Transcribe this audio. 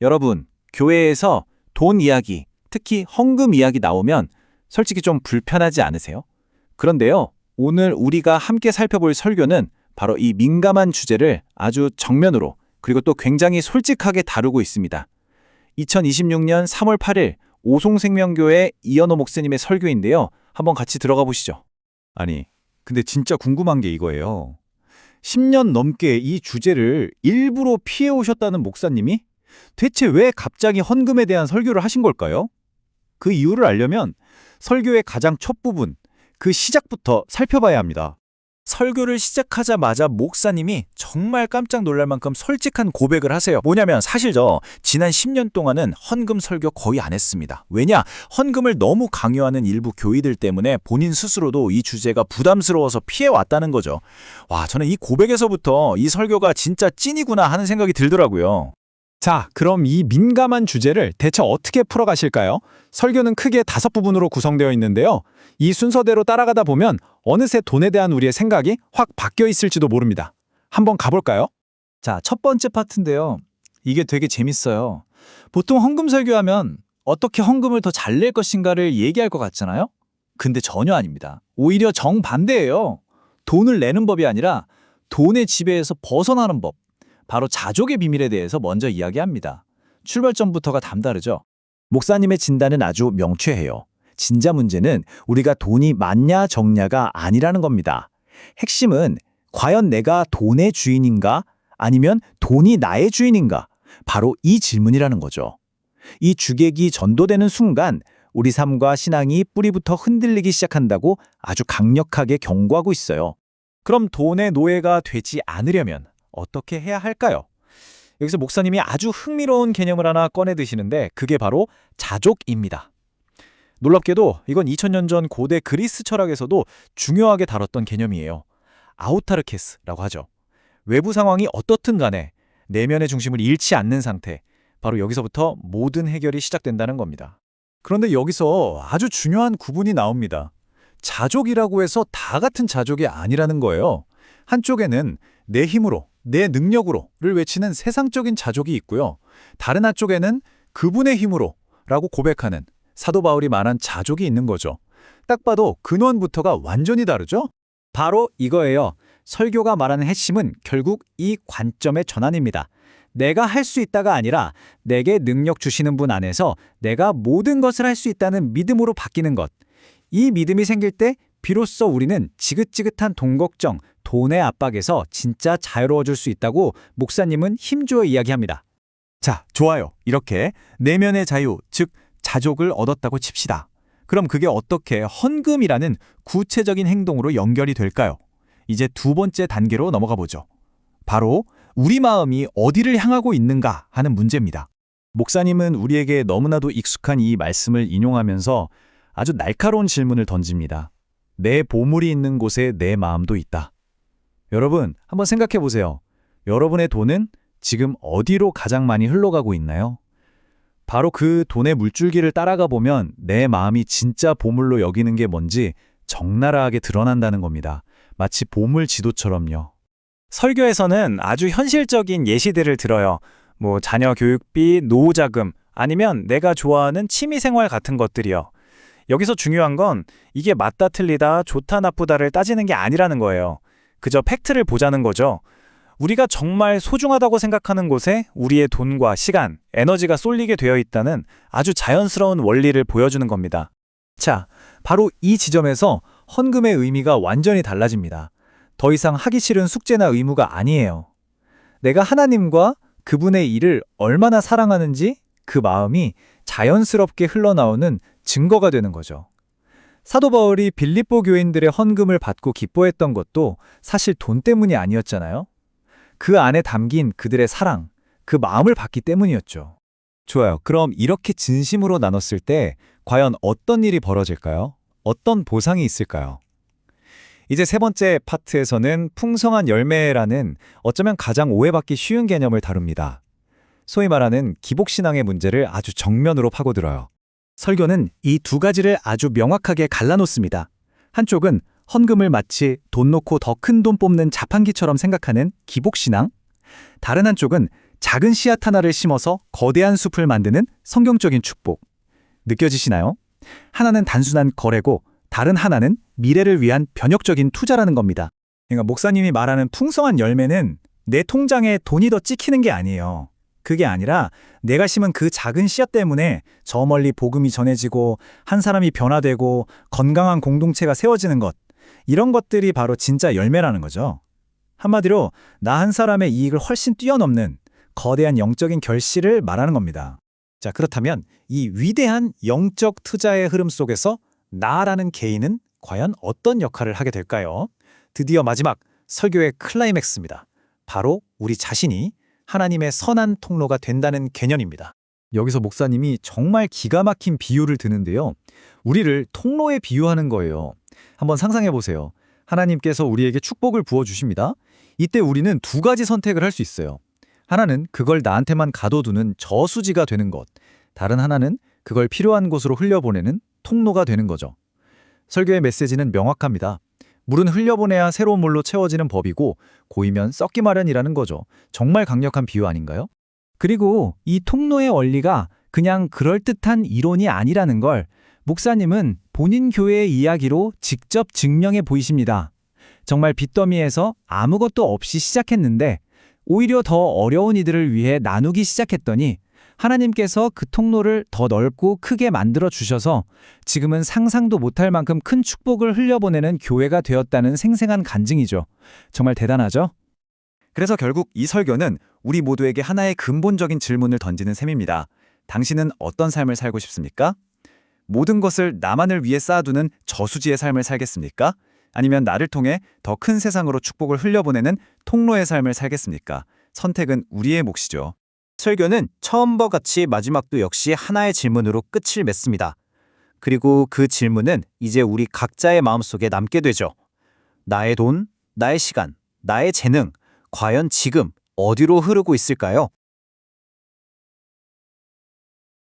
여러분, 교회에서 돈 이야기, 특히 헌금 이야기 나오면 솔직히 좀 불편하지 않으세요? 그런데요, 오늘 우리가 함께 살펴볼 설교는 바로 이 민감한 주제를 아주 정면으로 그리고 또 굉장히 솔직하게 다루고 있습니다. 2026년 3월 8일 오송생명교회 이현호 목사님의 설교인데요. 한번 같이 들어가 보시죠. 아니, 근데 진짜 궁금한 게 이거예요. 10년 넘게 이 주제를 일부러 피해 오셨다는 목사님이 대체 왜 갑자기 헌금에 대한 설교를 하신 걸까요? 그 이유를 알려면 설교의 가장 첫 부분, 그 시작부터 살펴봐야 합니다. 설교를 시작하자마자 목사님이 정말 깜짝 놀랄 만큼 솔직한 고백을 하세요. 뭐냐면 사실 지난 10년 동안은 헌금 설교 거의 안 했습니다. 왜냐? 헌금을 너무 강요하는 일부 교의들 때문에 본인 스스로도 이 주제가 부담스러워서 피해왔다는 거죠. 와, 저는 이 고백에서부터 이 설교가 진짜 찐이구나 하는 생각이 들더라고요. 자, 그럼 이 민감한 주제를 대체 어떻게 풀어가실까요? 설교는 크게 5부분으로 구성되어 있는데요. 이 순서대로 따라가다 보면 어느새 돈에 대한 우리의 생각이 확 바뀌어 있을지도 모릅니다. 한번 가볼까요? 자, 첫 번째 파트인데요. 이게 되게 재밌어요. 보통 헌금 설교하면 어떻게 헌금을 더 잘 낼 것인가를 얘기할 것 같잖아요? 근데 전혀 아닙니다. 오히려 정반대예요. 돈을 내는 법이 아니라 돈의 지배에서 벗어나는 법. 바로 자족의 비밀에 대해서 먼저 이야기합니다. 출발점부터가 남다르죠. 목사님의 진단은 아주 명쾌해요. 진짜 문제는 우리가 돈이 많냐 적냐가 아니라는 겁니다. 핵심은 과연 내가 돈의 주인인가 아니면 돈이 나의 주인인가? 바로 이 질문이라는 거죠. 이 주객이 전도되는 순간 우리 삶과 신앙이 뿌리부터 흔들리기 시작한다고 아주 강력하게 경고하고 있어요. 그럼 돈의 노예가 되지 않으려면 어떻게 해야 할까요? 여기서 목사님이 아주 흥미로운 개념을 하나 꺼내 드시는데 그게 바로 자족입니다. 놀랍게도 이건 2000년 전 고대 그리스 철학에서도 중요하게 다뤘던 개념이에요. 아우타르케스라고 하죠. 외부 상황이 어떻든 간에 내면의 중심을 잃지 않는 상태, 바로 여기서부터 모든 해결이 시작된다는 겁니다. 그런데 여기서 아주 중요한 구분이 나옵니다. 자족이라고 해서 다 같은 자족이 아니라는 거예요. 한쪽에는 내 힘으로, 내 능력으로를 외치는 세상적인 자족이 있고요. 다른 한쪽에는 그분의 힘으로 라고 고백하는 사도 바울이 말한 자족이 있는 거죠. 딱 봐도 근원부터가 완전히 다르죠? 바로 이거예요. 설교가 말하는 핵심은 결국 이 관점의 전환입니다. 내가 할 수 있다가 아니라 내게 능력 주시는 분 안에서 내가 모든 것을 할 수 있다는 믿음으로 바뀌는 것. 이 믿음이 생길 때 비로소 우리는 지긋지긋한 돈 걱정, 돈의 압박에서 진짜 자유로워질 수 있다고 목사님은 힘주어 이야기합니다. 자, 좋아요. 이렇게 내면의 자유, 즉 자족을 얻었다고 칩시다. 그럼 그게 어떻게 헌금이라는 구체적인 행동으로 연결이 될까요? 이제 두 번째 단계로 넘어가 보죠. 바로 우리 마음이 어디를 향하고 있는가 하는 문제입니다. 목사님은 우리에게 너무나도 익숙한 이 말씀을 인용하면서 아주 날카로운 질문을 던집니다. 내 보물이 있는 곳에 내 마음도 있다. 여러분, 한번 생각해 보세요. 여러분의 돈은 지금 어디로 가장 많이 흘러가고 있나요? 바로 그 돈의 물줄기를 따라가 보면 내 마음이 진짜 보물로 여기는 게 뭔지 적나라하게 드러난다는 겁니다. 마치 보물 지도처럼요. 설교에서는 아주 현실적인 예시들을 들어요. 자녀 교육비, 노후자금, 아니면 내가 좋아하는 취미생활 같은 것들이요. 여기서 중요한 건 이게 맞다 틀리다, 좋다 나쁘다를 따지는 게 아니라는 거예요. 그저 팩트를 보자는 거죠. 우리가 정말 소중하다고 생각하는 곳에 우리의 돈과 시간, 에너지가 쏠리게 되어 있다는 아주 자연스러운 원리를 보여주는 겁니다. 자, 바로 이 지점에서 헌금의 의미가 완전히 달라집니다. 더 이상 하기 싫은 숙제나 의무가 아니에요. 내가 하나님과 그분의 일을 얼마나 사랑하는지 그 마음이 자연스럽게 흘러나오는 증거가 되는 거죠. 사도 바울이 빌립보 교인들의 헌금을 받고 기뻐했던 것도 사실 돈 때문이 아니었잖아요. 그 안에 담긴 그들의 사랑, 그 마음을 받기 때문이었죠. 좋아요. 그럼 이렇게 진심으로 나눴을 때 과연 어떤 일이 벌어질까요? 어떤 보상이 있을까요? 이제 세 번째 파트에서는 풍성한 열매라는 어쩌면 가장 오해받기 쉬운 개념을 다룹니다. 소위 말하는 기복신앙의 문제를 아주 정면으로 파고들어요. 설교는 이 두 가지를 아주 명확하게 갈라놓습니다. 한쪽은 헌금을 마치 돈 놓고 더 큰 돈 뽑는 자판기처럼 생각하는 기복신앙, 다른 한쪽은 작은 씨앗 하나를 심어서 거대한 숲을 만드는 성경적인 축복. 느껴지시나요? 하나는 단순한 거래고 다른 하나는 미래를 위한 변혁적인 투자라는 겁니다. 그러니까 목사님이 말하는 풍성한 열매는 내 통장에 돈이 더 찍히는 게 아니에요. 그게 아니라 내가 심은 그 작은 씨앗 때문에 저 멀리 복음이 전해지고 한 사람이 변화되고 건강한 공동체가 세워지는 것. 이런 것들이 바로 진짜 열매라는 거죠. 한마디로 나 한 사람의 이익을 훨씬 뛰어넘는 거대한 영적인 결실을 말하는 겁니다. 자, 그렇다면 이 위대한 영적 투자의 흐름 속에서 나라는 개인은 과연 어떤 역할을 하게 될까요? 드디어 마지막 설교의 클라이맥스입니다. 바로 우리 자신이 하나님의 선한 통로가 된다는 개념입니다. 여기서 목사님이 정말 기가 막힌 비유를 드는데요. 우리를 통로에 비유하는 거예요. 한번 상상해 보세요. 하나님께서 우리에게 축복을 부어주십니다. 이때 우리는 두 가지 선택을 할 수 있어요. 하나는 그걸 나한테만 가둬두는 저수지가 되는 것. 다른 하나는 그걸 필요한 곳으로 흘려보내는 통로가 되는 거죠. 설교의 메시지는 명확합니다. 물은 흘려보내야 새로운 물로 채워지는 법이고 고이면 썩기 마련이라는 거죠. 정말 강력한 비유 아닌가요? 그리고 이 통로의 원리가 그냥 그럴듯한 이론이 아니라는 걸 목사님은 본인 교회의 이야기로 직접 증명해 보이십니다. 정말 빚더미에서 아무것도 없이 시작했는데 오히려 더 어려운 이들을 위해 나누기 시작했더니 하나님께서 그 통로를 더 넓고 크게 만들어 주셔서 지금은 상상도 못할 만큼 큰 축복을 흘려보내는 교회가 되었다는 생생한 간증이죠. 정말 대단하죠? 그래서 결국 이 설교는 우리 모두에게 하나의 근본적인 질문을 던지는 셈입니다. 당신은 어떤 삶을 살고 싶습니까? 모든 것을 나만을 위해 쌓아두는 저수지의 삶을 살겠습니까? 아니면 나를 통해 더 큰 세상으로 축복을 흘려보내는 통로의 삶을 살겠습니까? 선택은 우리의 몫이죠. 설교는 처음과 같이 마지막도 역시 하나의 질문으로 끝을 맺습니다. 그리고 그 질문은 이제 우리 각자의 마음속에 남게 되죠. 나의 돈, 나의 시간, 나의 재능, 과연 지금 어디로 흐르고 있을까요?